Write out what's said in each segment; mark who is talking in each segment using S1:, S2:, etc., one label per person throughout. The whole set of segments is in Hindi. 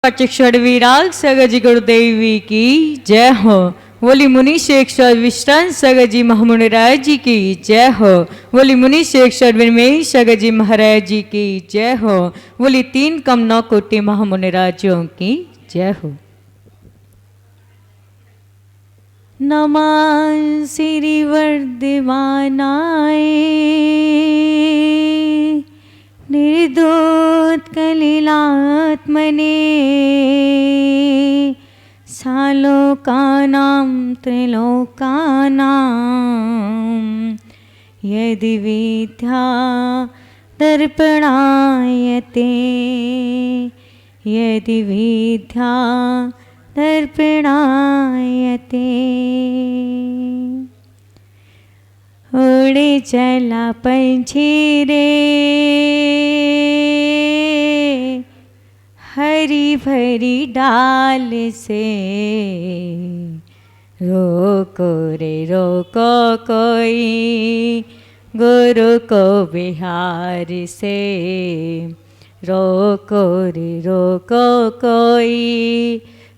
S1: पचक्षण विराग सगजी गुरुदेवी की जय हो। बोली मुनि शेखर विष्टान सगजी महामुनिराज जी की जय हो। बोली मुनि शेखर विनमय सगजी महाराज जी की जय हो। बोली 3 कम 9 कोटि महामुनिराजों की जय हो। नमः श्री वर्धमानाय निर्दोत कलिलात्मने सालोकानां त्रिलोकानां यदि विद्या दर्पणायते यदि विद्या दर्पणायते। उड़े चला पंछी रे हरी भरी डाल से रोको रे रोको कोई गुरु को बिहार से रोको रे रोको कोई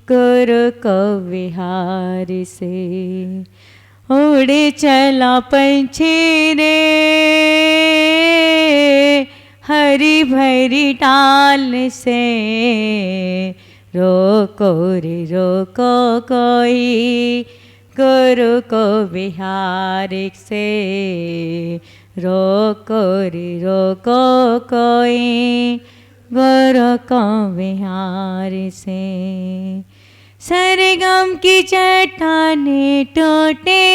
S1: गुरु को बिहार से। उड़े चला पंछी रे हरी भरी डाल से रोको रे रोको कोई गुरु को बिहार से रोको रे रोको कोई गुरु को बिहार से। सरगम की चट्टानें टूटे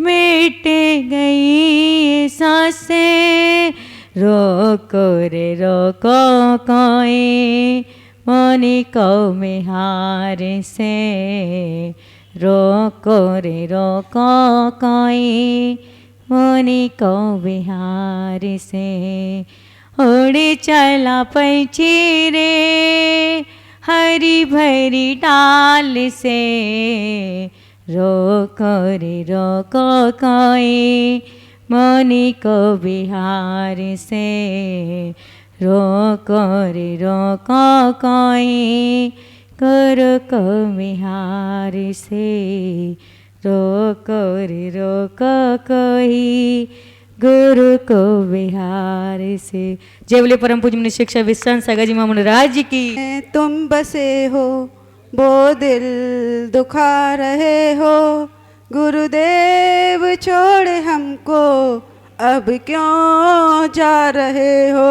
S1: मिट गई सांसें रोको रे रोको कोई मुनि को बिहार से रोको रे रोको कोई मुनि को बिहार से। उड़े चला पंछी रे हरी भरी डाल से रोको रे रोको कोई मुनि को बिहार से रोको रे रोको कोई गुरु को बिहार से रोको रे रोको कोई गुरु को बिहार से। जय बोले परम पूज्य मुनि शिक्षा विश्राम सगाजी महामुनिराज जी की।
S2: तुम बसे हो वो दिल दुखा रहे हो गुरुदेव छोड़ हमको अब क्यों जा रहे हो।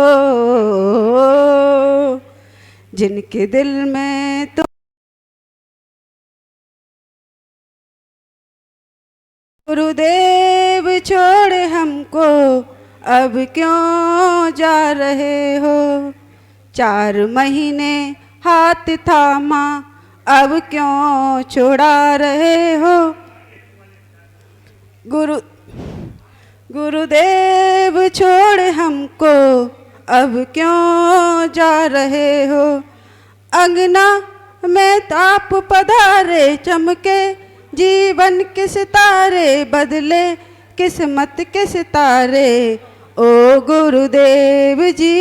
S2: जिनके दिल में तुम गुरुदेव छोड़ हमको अब क्यों जा रहे हो। 4 महीने हाथ थामा अब क्यों छोड़ा रहे हो। गुरुदेव छोड़ हमको अब क्यों जा रहे हो। अंगना में ताप पधारे चमके जीवन के सितारे बदले किस्मत के सितारे ओ गुरुदेव जी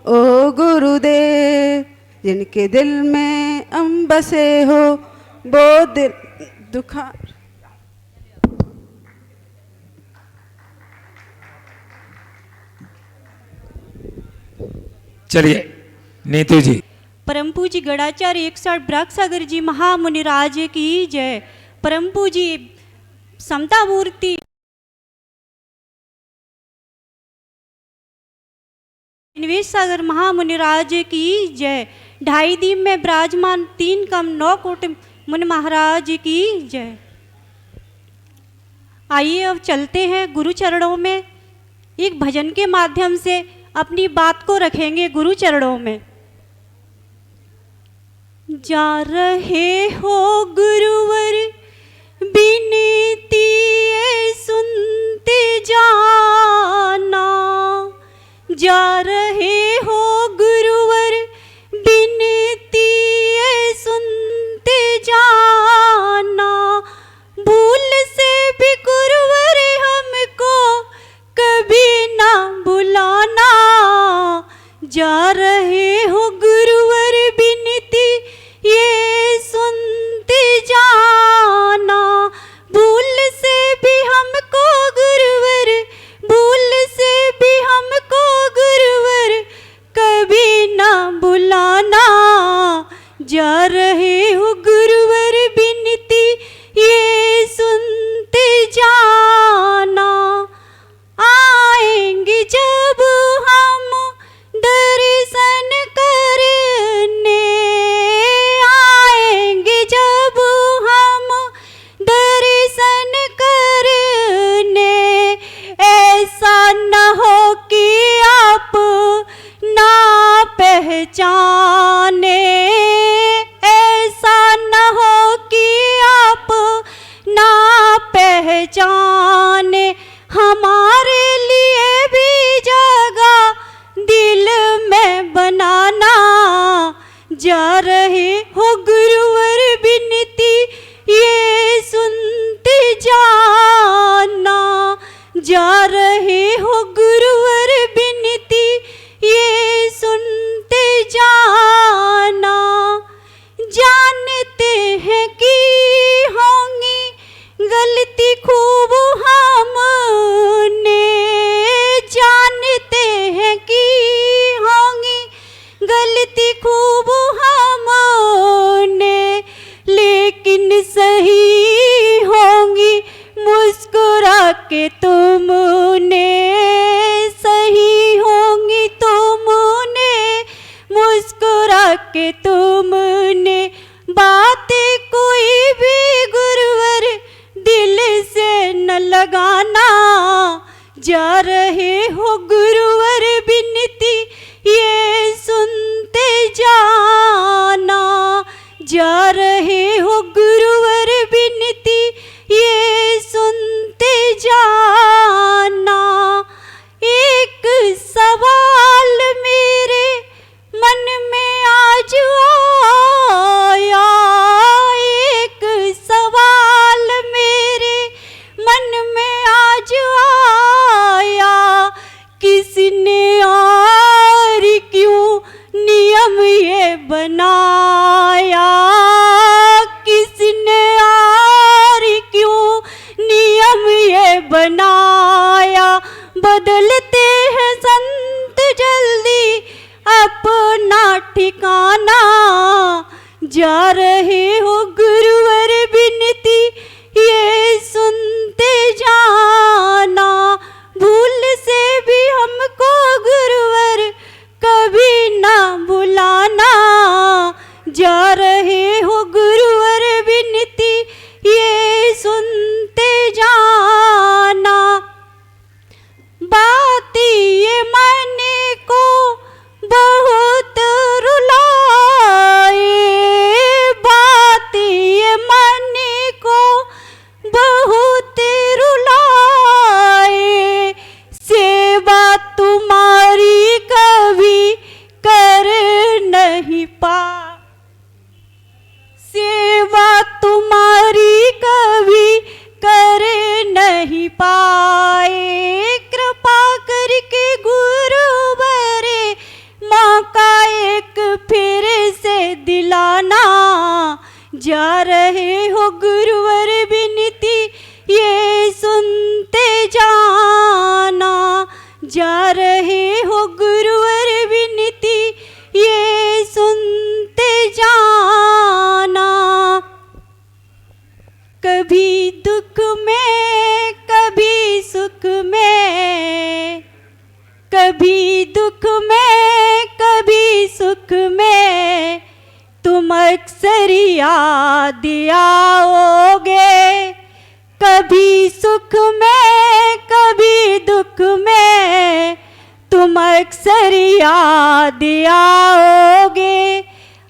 S2: ओ गुरुदेव। जिनके दिल में हम बसे हो वो दिल दुखा।
S3: चलिए नीतू जी।
S4: परम पूज्य गणाचार्य 61 ब्रह्म सागर जी महामुनिराज की जय। परम पूज्य समता मूर्ति निवेश सागर महामुनिराज की जय। 2.5 दीप में विराजमान 3 कम 9 कोटि मुनि महाराज की जय। आइए अब चलते हैं गुरु चरणों में। एक भजन के माध्यम से अपनी बात को रखेंगे गुरु चरणों में। जा रहे हो गुरुवर बिनती सुनते जाना। जा रहे हो गुरुवर बिनती सुनते जाना। भूल से भी गुरुवर हमको कभी ना बुलाना। जा रहे हो गुरुवर बिन जा रहे हो गुरुवर बिनती ये सुनते जाना, जा रहे हो गुरुवर बिनती ये सुनते जाना। जानते हैं कि होंगी गलती खूब हमने, जानते हैं कि होंगी गलती खूब हमने, लेकिन सही होंगी मुस्कुरा के तुमने, सही होंगी तुमने मुस्कुरा के तुमने। बातें कोई भी गुरुवर दिल से न लगाना, जा रहे हो गुरुवर बिनती ये सुनते जाना, जा रहे हो गुरुवर बिनती ये सुनते जाना। एक सवाल मेरे मन में आज आया, एक सवाल मेरे मन में आज आया, किसने और क्यों नियम ये बनाया, किसने और क्यों नियम ये बनाया। बदलते हैं संत जल्दी अपना ठिकाना, जा रहे हो गुरुवर बिनती ये सुनते जाना। भूल से भी हमको गुरुवर कभी ना भुलाना, जा रहे हो गुरुवर बिनती ये सुनते जाना। बात ये मन को बहुत रुलाए, बात ये मन को बहुत रुलाए, सेवा तुम्हारी कभी कर नहीं पा, सेवा तुम्हारी कभी कर नहीं पाए। कृपा करके गुरुवरे मौका एक फिर से दिलाना, जा रहे हो गुरुवर बिनती ये सुनते जाना, जा रहे हो गुरुवर बिनती ये सुनते जाना। कभी दुख में कभी सुख में, कभी दुख में कभी सुख में, तुम अक्सर याद आओगे। कभी सुख में कभी दुख में, तुम अक्सर याद आओगे।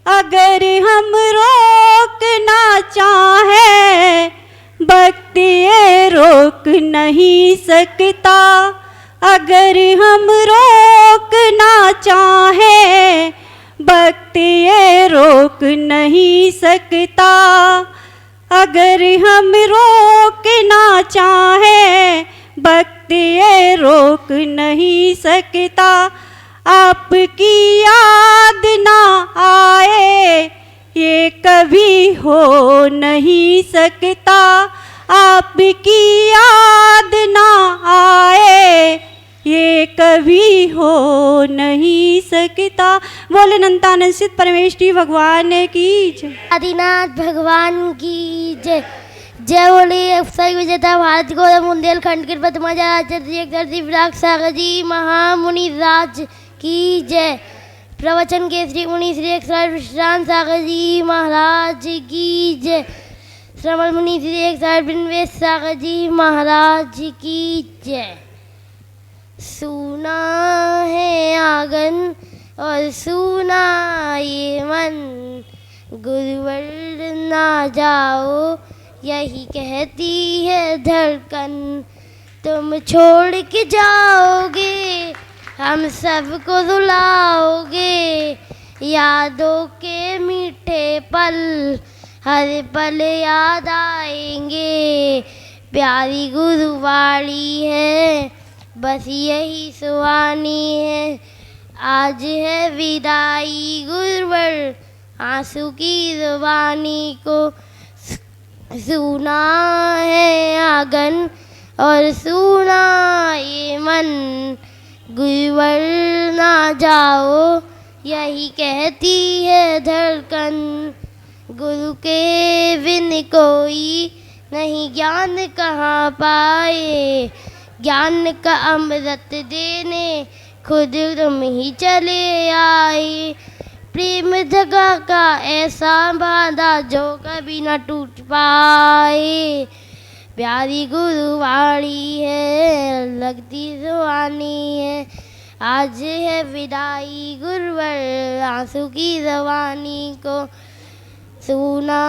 S4: अगर हम रोकना चाहें वक्त ये रोक नहीं सकता, अगर हम रोकना चाहें वक्त ये रोक नहीं सकता, अगर हम रोकना चाहें वक्त ये रोक नहीं सकता। आपकी याद ना आए ये कभी हो नहीं सकता, आपकी याद ना आए ये कभी हो नहीं सकता। बोले नंतानंद सिद्ध परमेश्वरी भगवान की जय।
S5: आदिनाथ भगवान की जय। जय बोले अक्षय विजेता भारत गौरव बुंदेलखंड के प्रथमाचार्य विराग सागर जी महामुनि राज की जय। प्रवचन के श्री मुनि श्री अक्षर विश्रांत सागर जी महाराज की जय। श्रवण मुनि श्री अक्षर बिन्वेश सागर जी महाराज की जय। सुना है आंगन और सुना ये मन, गुरुवर ना जाओ यही कहती है धड़कन। तुम छोड़ के जाओगे हम सबको रुलाओगे, यादों के मीठे पल हर पल याद आएंगे। प्यारी गुरुवाणी है बस यही सुहानी है। आज है विदाई गुरुवर आंसू की ज़ुबानी को। सुना है आंगन और सुना ये मन, गुरुवर ना जाओ यही कहती है धड़कन। गुरु के बिन कोई नहीं ज्ञान कहाँ पाए, ज्ञान का अमृत देने खुद तुम ही चले आए। प्रेम जगा का ऐसा बांधा जो कभी न टूट पाए। प्यारी गुरुवाणी है लगती सुहानी है। आज है विदाई गुरुवर आंसू की ज़ुबानी को। सुना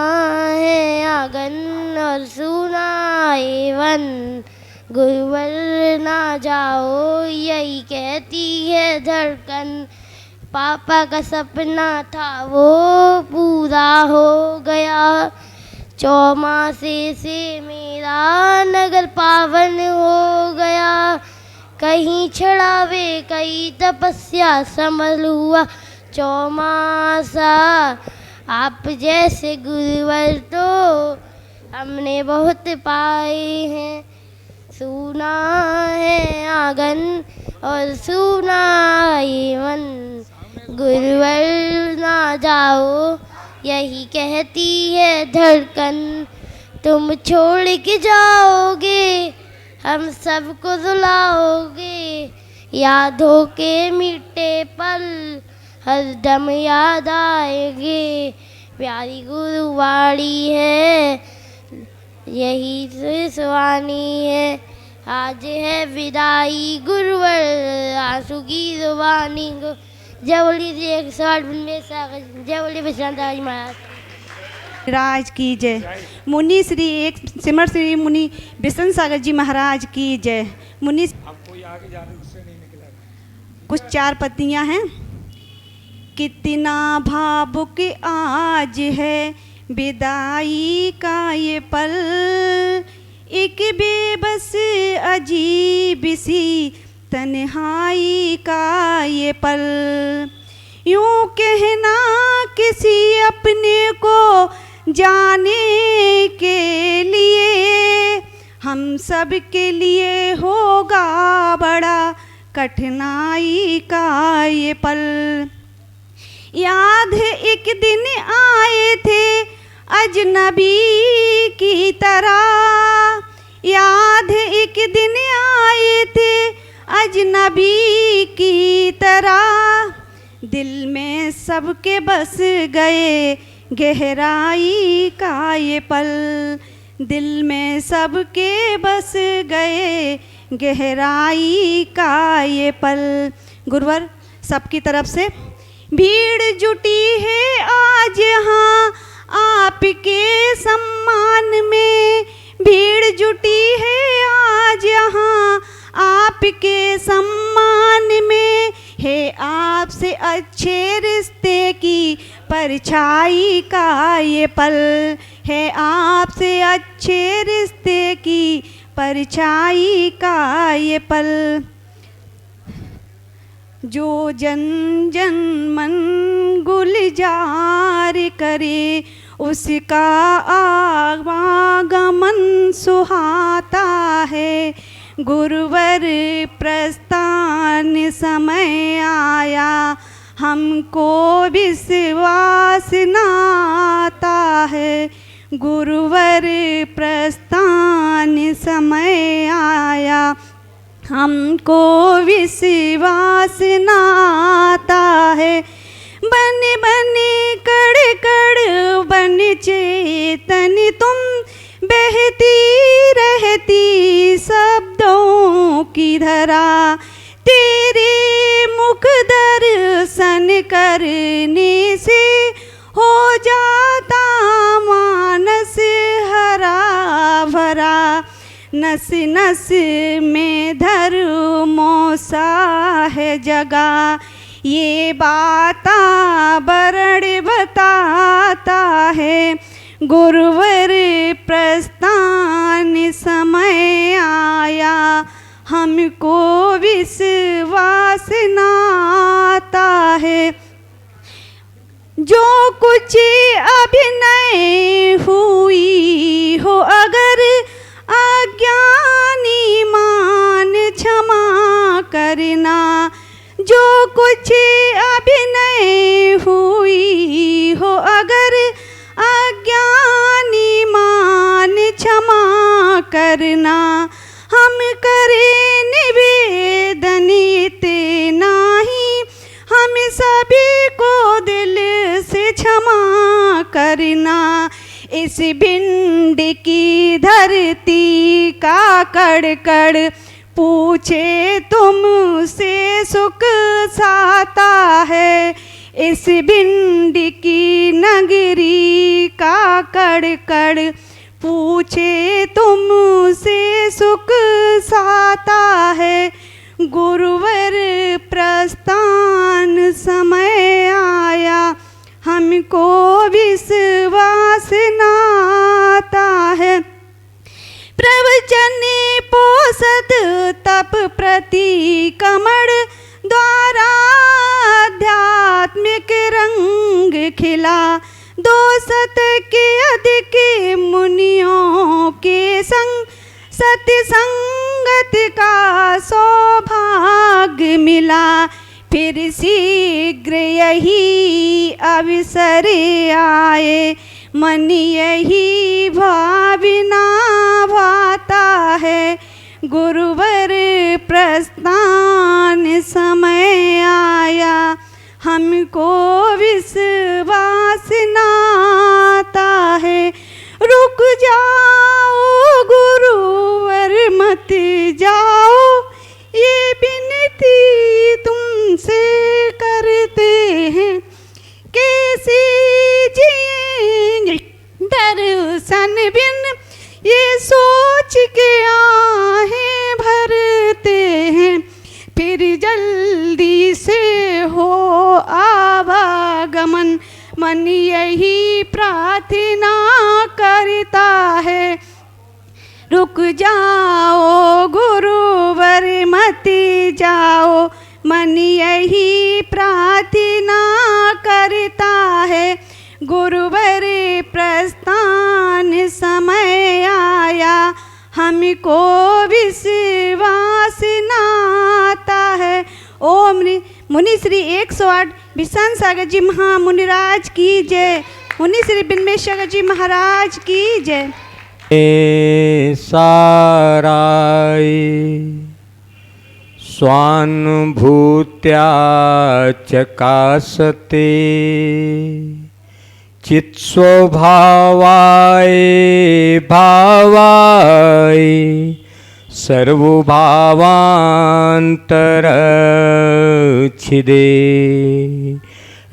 S5: है आंगन और सुना ये वन, गुरुवर ना जाओ यही कहती है धड़कन। पापा का सपना था वो पूरा हो गया, चौमासे से मेरा नगर पावन हो गया। कहीं छड़ावे कहीं तपस्या समझ हुआ चौमासा। आप जैसे गुरुवर तो हमने बहुत पाए हैं। सुना है आंगन और सुना ये मन, गुरुवर ना जाओ यही कहती है धड़कन। तुम छोड़ के जाओगे हम सबको रुलाओगे, यादों के मीठे पल हर दम याद आएंगे। प्यारी गुरुवाणी है यही सुहानी है। आज है विदाई गुरुवर आंसू की ज़ुबानी को। जय बोली जी 108 जय बोली विश्रांत महाराज
S2: राज की जय। मुनि श्री एक सिमर श्री मुनि बिशन सागर जी महाराज की जय। मुनि कुछ 4 पत्तियां हैं। कितना भावुक आज है विदाई का ये पल, एक बेबस अजीब सी तन्हाई का ये पल। यूं कहना किसी अपने को जाने के लिए हम सब के लिए होगा बड़ा कठिनाई का ये पल। याद है एक दिन आए थे अजनबी की तरह, याद है एक दिन आए थे अजनबी की तरह। दिल में सबके बस गए गहराई का ये पल, दिल में सबके बस गए गहराई का ये पल। गुरुवर सबकी तरफ से भीड़ जुटी है आज यहाँ आपके सम्मान में, भीड़ जुटी है आज यहाँ आपके सम्मान में। है आपसे अच्छे रिश्ते की परछाई का ये पल, है आपसे अच्छे रिश्ते की परछाई का ये पल। जो जन जन मन गुलजार करे उसका आवागमन सुहाता है। गुरुवर प्रस्थान समय आया हमको विश्वास नाता है। गुरुवर प्रस्थान समय आया हमको विश्वास नाता है। बन बन कड़ कड़ बन चेतन तुम बहती रहती शब्दों की धरा। तेरे मुख दर्शन करने से हो जाता मानस हरा भरा। नस नस में धर्मों सा है जगा ये वातावरण बताता है गुरुवर प्रस्थान समय आया, हमको विश्वास नाता है। जो कुछ अभिनय हुई हो अगर अज्ञानी मान क्षमा करना, जो कुछ अभिनय हुई हो अगर अज्ञानी मान क्षमा करना। हम करें निवेदन इतना ही, हम सभी को दिल से क्षमा करना। इस भिंड की धरती का कड़ कड़ पूछे तुमसे सुख साता है। इस भिंड की नगरी का कड़ कड़ पूछे तुमसे सुख साता है। गुरुवर प्रस्थान समय आया, हमको विश्वास नाता है। प्रवचन पोषद तप प्रति कमर द्वारा आध्यात्मिक रंग खिला। 200 के अधिक मुनियों के संग सत्संगत का सौभाग्य मिला। फिर शीघ्र यही अवसर आए, मन यही भावना भाता है। गुरुवर प्रस्थान समय आया, हमको विश्वास नाता है। रुक जाओ गुरुवर मत जाओ, ये विनती तुमसे करते हैं। कैसे जिएंगे दर्शन बिन, ये सोच के आहें भरते हैं। फिर जल्दी से हो आवागमन, मन यही प्रार्थना करता है। रुक जाओ गुरुवर मत जाओ, मन यही प्रार्थना करता है। गुरुवर प्रस्थान समय आया, हमको विश्वास नाता है। ओम मुनि श्री 108 विश्रांत सागर जी महामुनिराज की जय। मुनि श्री बिन्मेश सागर जी महाराज की जय।
S3: साराय स्वानुभूत्या चकासते, चित्स्वभावाय भावाय सर्वभावान्तरच्छिदे।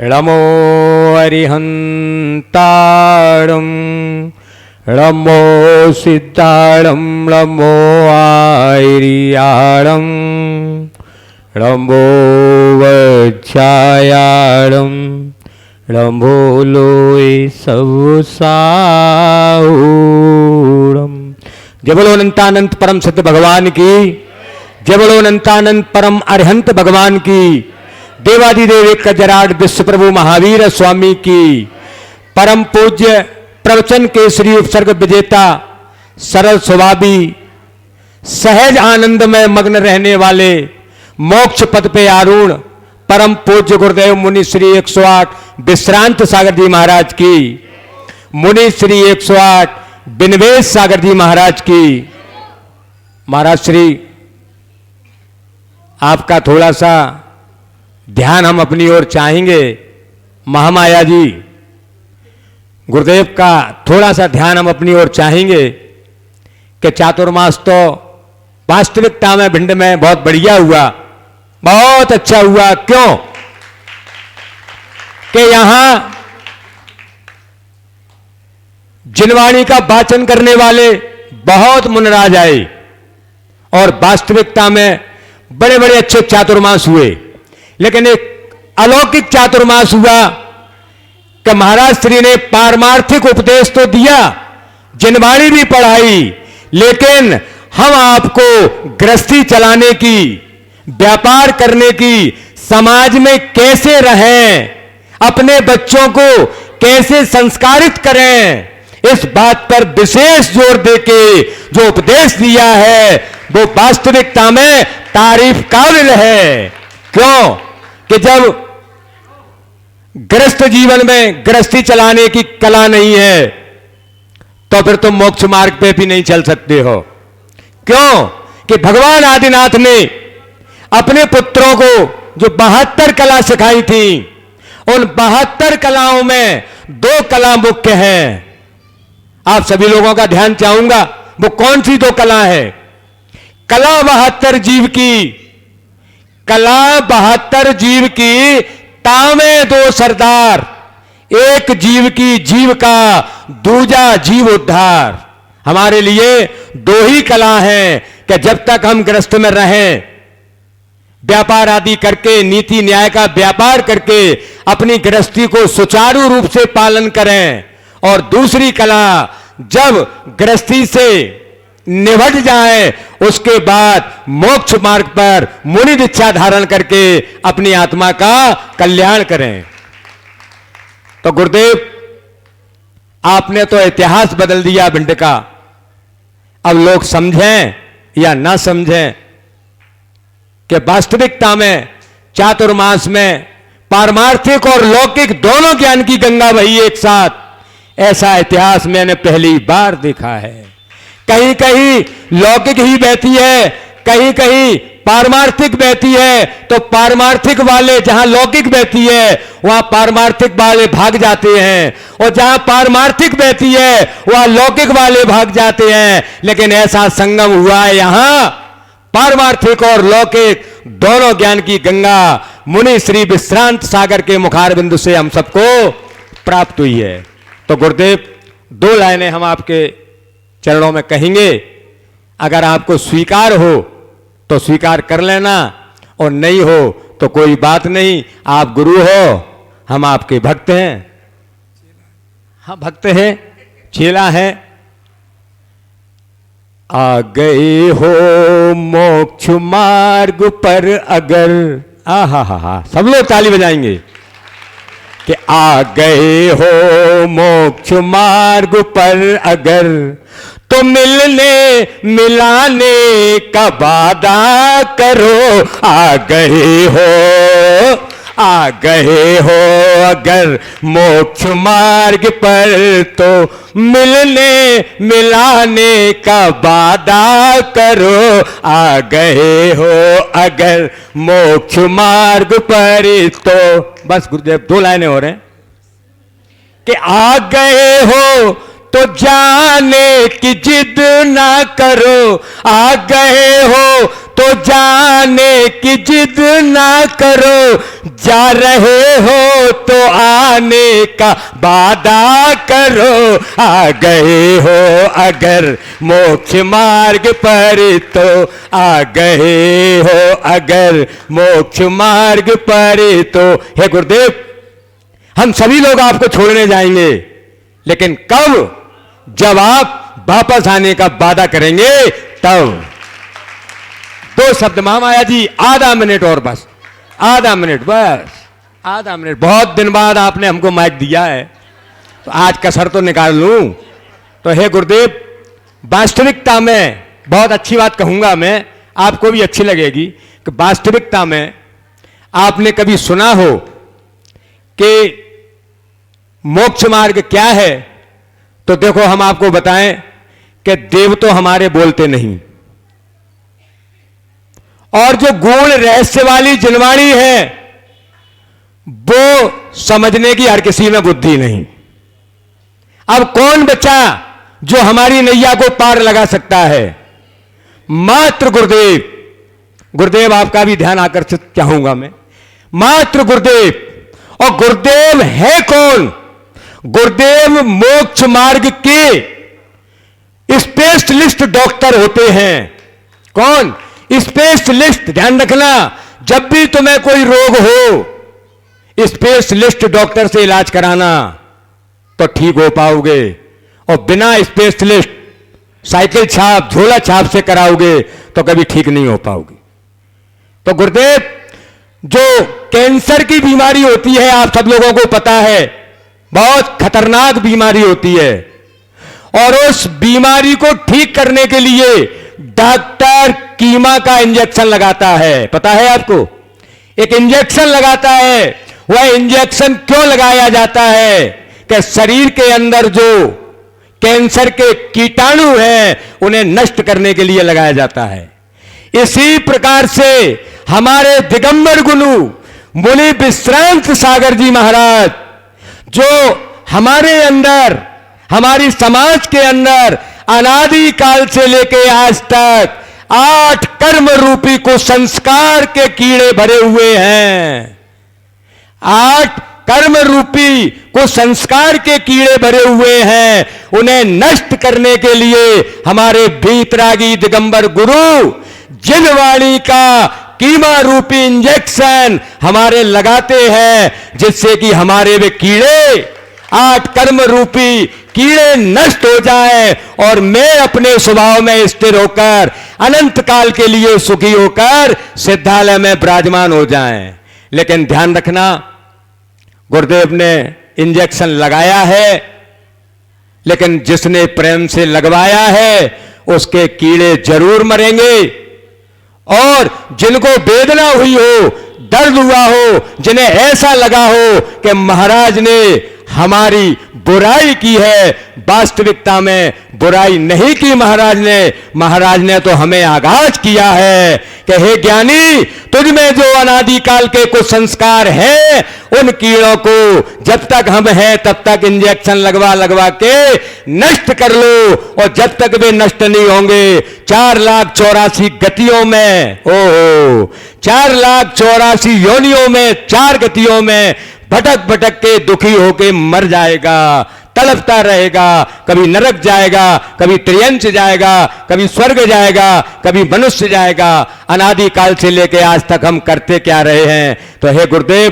S3: ळमो अरिहन्तारं ळमो सिद्धाळं ळमो आर्याळं ळमो वज्रायाळं ळमो लोय सवसाऊरम। जय बोलो अनंतानंत परम सत्य भगवान की, जय बोलो अनंतानंत परम अरिहंत भगवान की, देवादिदेव एक जराड विश्व प्रभु महावीर स्वामी की, परम पूज्य प्रवचन केसरी उपसर्ग विजेता सरल स्वभावी सहज आनंद में मग्न रहने वाले मोक्ष पद पे आरूढ़ परम पूज्य गुरुदेव मुनि श्री 108 विश्रांत सागर जी महाराज की, मुनि श्री 108 बिन्वेश सागर जी महाराज की। महाराज श्री आपका थोड़ा सा ध्यान हम अपनी ओर चाहेंगे। महामाया जी गुरुदेव का थोड़ा सा ध्यान हम अपनी ओर चाहेंगे कि चातुर्मास तो वास्तविकता में भिंड में बहुत बढ़िया हुआ, बहुत अच्छा हुआ। क्यों कि यहां जिनवाणी का वाचन करने वाले बहुत मुनराज आए और वास्तविकता में बड़े बड़े अच्छे चातुर्मास हुए। लेकिन एक अलौकिक चातुर्मास हुआ कि महाराज श्री ने पारमार्थिक उपदेश तो दिया, जिनवाणी भी पढ़ाई, लेकिन हम आपको गृहस्थी चलाने की, व्यापार करने की, समाज में कैसे रहें, अपने बच्चों को कैसे संस्कारित करें, इस बात पर विशेष जोर देके जो उपदेश दिया है वो वास्तविकता में तारीफ काबिल है। क्यों कि जब गृहस्थ जीवन में गृहस्थी चलाने की कला नहीं है तो फिर तुम मोक्ष मार्ग पे भी नहीं चल सकते हो। क्यों कि भगवान आदिनाथ ने अपने पुत्रों को जो 72 कला सिखाई थी, उन 72 कलाओं में 2 कला मुख्य हैं। आप सभी लोगों का ध्यान चाहूंगा, वो कौन सी 2 कला है? कला 72 जीव की, कला 72 जीव की तावे 2 सरदार, एक जीव की जीविका, दूजा जीव उद्धार। हमारे लिए 2 ही कला हैं कि जब तक हम गृहस्थ में रहें, व्यापार आदि करके, नीति न्याय का व्यापार करके अपनी गृहस्थी को सुचारू रूप से पालन करें, और दूसरी कला जब गृहस्थी से निभट जाए उसके बाद मोक्ष मार्ग पर मुनि दीक्षा धारण करके अपनी आत्मा का कल्याण करें। तो गुरुदेव, आपने तो इतिहास बदल दिया भिंड का। अब लोग समझें या ना समझें कि वास्तविकता में चातुर्मास में पारमार्थिक और लौकिक दोनों ज्ञान की गंगा बही एक साथ, ऐसा इतिहास मैंने पहली बार देखा है। कहीं कहीं लौकिक ही बहती है, कहीं कहीं पारमार्थिक बहती है, तो पारमार्थिक वाले जहां लौकिक बहती है वहां पारमार्थिक वाले भाग जाते हैं, और जहां पारमार्थिक बहती है वहां लौकिक वाले भाग जाते हैं। लेकिन ऐसा संगम हुआ है, यहां पारमार्थिक और लौकिक दोनों ज्ञान की गंगा मुनि श्री विश्रांत सागर के मुखार बिंदु से हम सबको प्राप्त हुई है। तो गुरुदेव, 2 लाइनें हम आपके चरणों में कहेंगे। अगर आपको स्वीकार हो तो स्वीकार कर लेना, और नहीं हो तो कोई बात नहीं, आप गुरु हो, हम आपके भक्त हैं। हाँ, भक्त हैं, चेला हैं। आ गए हो मोक्ष मार्ग पर अगर, हा, सब लोग ताली बजाएंगे कि आ गए हो मोक्ष मार्ग पर अगर, तो मिलने मिलाने का वादा करो। आ गए हो अगर मोक्ष मार्ग पर, तो मिलने मिलाने का वादा करो। आ गए हो अगर मोक्ष मार्ग पर, तो बस गुरुदेव 2 लाइनें हो रहे हैं कि आ गए हो तो जाने की जिद ना करो। आ गए हो तो जाने की जिद ना करो, जा रहे हो तो आने का वादा करो। आ गए हो अगर मोक्ष मार्ग पर, तो आ गए हो अगर मोक्ष मार्ग पर, तो हे गुरुदेव, हम सभी लोग आपको छोड़ने जाएंगे, लेकिन कब? जब आप वापस आने का वादा करेंगे तब। 2 शब्द महामाया जी, आधा मिनट और, बस आधा मिनट, बस आधा मिनट। बहुत दिन बाद आपने हमको माइक दिया है तो आज कसर तो निकाल लूं। तो हे गुरुदेव, वास्तविकता में बहुत अच्छी बात कहूंगा मैं, आपको भी अच्छी लगेगी कि वास्तविकता में आपने कभी सुना हो कि मोक्ष मार्ग क्या है, तो देखो हम आपको बताएं कि देव तो हमारे बोलते नहीं, और जो गूढ़ रहस्य वाली जिनवाणी है वो समझने की हर किसी में बुद्धि नहीं। अब कौन बच्चा जो हमारी नैया को पार लगा सकता है? मात्र गुरुदेव। गुरुदेव, आपका भी ध्यान आकर्षित चाहूंगा मैं, मात्र गुरुदेव। और गुरुदेव है कौन? गुरुदेव मोक्ष मार्ग के स्पेशलिस्ट डॉक्टर होते हैं। कौन? स्पेशलिस्ट। ध्यान रखना, जब भी तुम्हें कोई रोग हो, स्पेशलिस्ट डॉक्टर से इलाज कराना तो ठीक हो पाओगे, और बिना स्पेशलिस्ट साइकिल छाप झोला छाप से कराओगे तो कभी ठीक नहीं हो पाओगे। तो गुरुदेव, जो कैंसर की बीमारी होती है आप सब लोगों को पता है, बहुत खतरनाक बीमारी होती है, और उस बीमारी को ठीक करने के लिए डॉक्टर कीमा का इंजेक्शन लगाता है। पता है आपको? एक इंजेक्शन लगाता है। वह इंजेक्शन क्यों लगाया जाता है? कि शरीर के अंदर जो कैंसर के कीटाणु हैं उन्हें नष्ट करने के लिए लगाया जाता है। इसी प्रकार से हमारे दिगंबर गुरु मुनि विश्रांत सागर जी महाराज, जो हमारे अंदर, हमारी समाज के अंदर अनादि काल से लेके आज तक 8 कर्म रूपी को संस्कार के कीड़े भरे हुए हैं। 8 कर्म रूपी को संस्कार के कीड़े भरे हुए हैं। उन्हें नष्ट करने के लिए हमारे भीतरागी दिगंबर गुरु जिनवाणी का कीमा रूपी इंजेक्शन हमारे लगाते हैं, जिससे कि हमारे वे कीड़े, 8 कर्म रूपी कीड़े नष्ट हो जाए और मैं अपने स्वभाव में स्थिर होकर अनंत काल के लिए सुखी होकर सिद्धालय में विराजमान हो जाएं। लेकिन ध्यान रखना, गुरुदेव ने इंजेक्शन लगाया है, लेकिन जिसने प्रेम से लगवाया है उसके कीड़े जरूर मरेंगे। और जिनको वेदना हुई हो, दर्द हुआ हो, जिन्हें ऐसा लगा हो कि महाराज ने हमारी बुराई की है, वास्तविकता में बुराई नहीं की महाराज ने तो हमें आगाज किया है कि हे ज्ञानी, तुझ में जो अनादिकाल के कुछ संस्कार हैं उन कीड़ों को जब तक हम हैं तब तक इंजेक्शन लगवा के नष्ट कर लो, और जब तक वे नष्ट नहीं होंगे 4,84,000 गतियों में, 4,84,000 योनियों में, 4 गतियों में भटक के दुखी होके मर जाएगा, तड़पता रहेगा। कभी नरक जाएगा, कभी त्रियंच जाएगा, कभी स्वर्ग जाएगा, कभी मनुष्य जाएगा। अनादि काल से लेके आज तक हम करते क्या रहे हैं? तो हे गुरुदेव,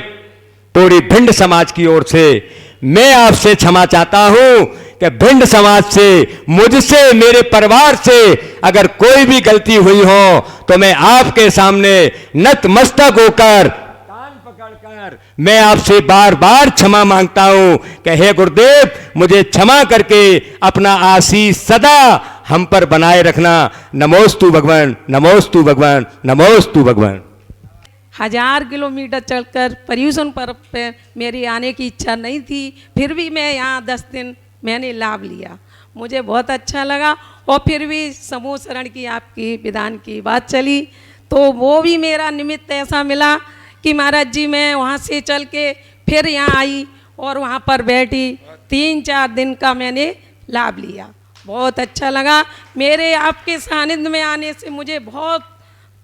S3: पूरी भिंड समाज की ओर से मैं आपसे क्षमा चाहता हूं कि भिंड समाज से, मुझसे, मेरे परिवार से अगर कोई भी गलती हुई हो तो मैं आपके सामने नतमस्तक होकर, कान पकड़कर मैं आपसे बार बार क्षमा मांगता हूं कि हे गुरुदेव, मुझे क्षमा करके अपना आशीष सदा हम पर बनाए रखना। नमोस्तु भगवान, नमोस्तु भगवान, नमोस्तु भगवान।
S6: 1000 किलोमीटर चलकर पर्यूषण पर्व पे मेरी आने की इच्छा नहीं थी, फिर भी मैं यहाँ 10 दिन मैंने लाभ लिया, मुझे बहुत अच्छा लगा। और फिर भी समूह शरण की आपकी विधान की बात चली तो वो भी मेरा निमित्त ऐसा मिला कि महाराज जी मैं वहाँ से चल के फिर यहाँ आई और वहाँ पर बैठी, 3-4 दिन का मैंने लाभ लिया, बहुत अच्छा लगा। मेरे आपके सानिध्य में आने से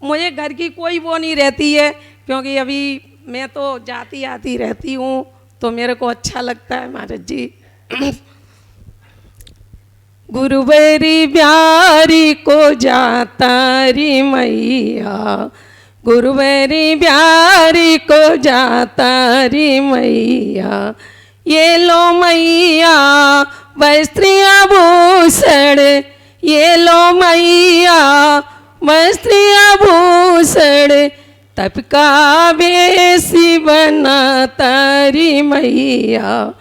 S6: मुझे घर की कोई वो नहीं रहती है, क्योंकि अभी मैं तो जाती आती रहती हूँ तो मेरे को अच्छा लगता है महाराज जी। गुरुवेरी प्यारी को जाता री मैया, गुरुवेरी प्यारी को जाता री मैया, ये लो मैया वस्त्रियाभूषण, ये लो मैया वस्त्रियाभूषण, तप का बेसी बना तारी मैया,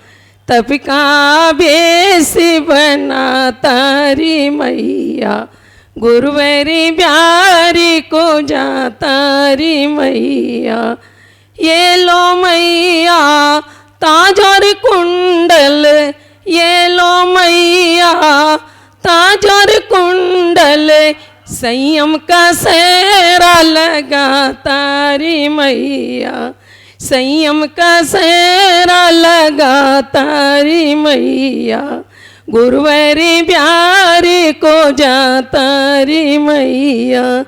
S6: तप का बेसी बना तारी मैया, गुरुवेरी प्यारी को जाता री मैया, ये लो मैया ताज और कुंडल, ये लो मैया ताज और कुंडल, संयम का सेहरा लगा तारी मैया, संयम का सेहरा लगा तारी मैया, गुरुवेरी प्यारी को जाता री मैया,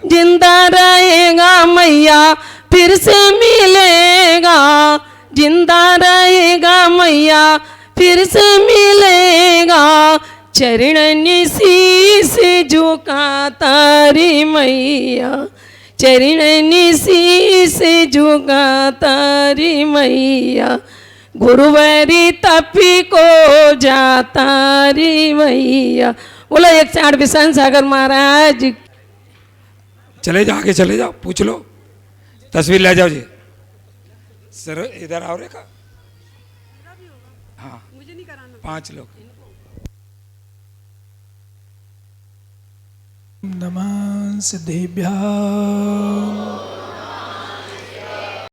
S6: जिंदा रहेगा मैया फिर से मिलेगा, जिंदा रहेगा मैया फिर से मिलेगा, चरण शीश झुका तारी मैया, चरणनी शीस झुकाता रे मैया, गुरुवारी तपी को जाता रे मैया। बोलो 108 बिसन सागर महाराज।
S7: चले जाओ, आगे चले जाओ, पूछ लो, तस्वीर ले जाओ जी। सर इधर आओ रे का। हाँ मुझे नहीं कराना, 5 लोग।
S8: नमः सिद्धेभ्यः।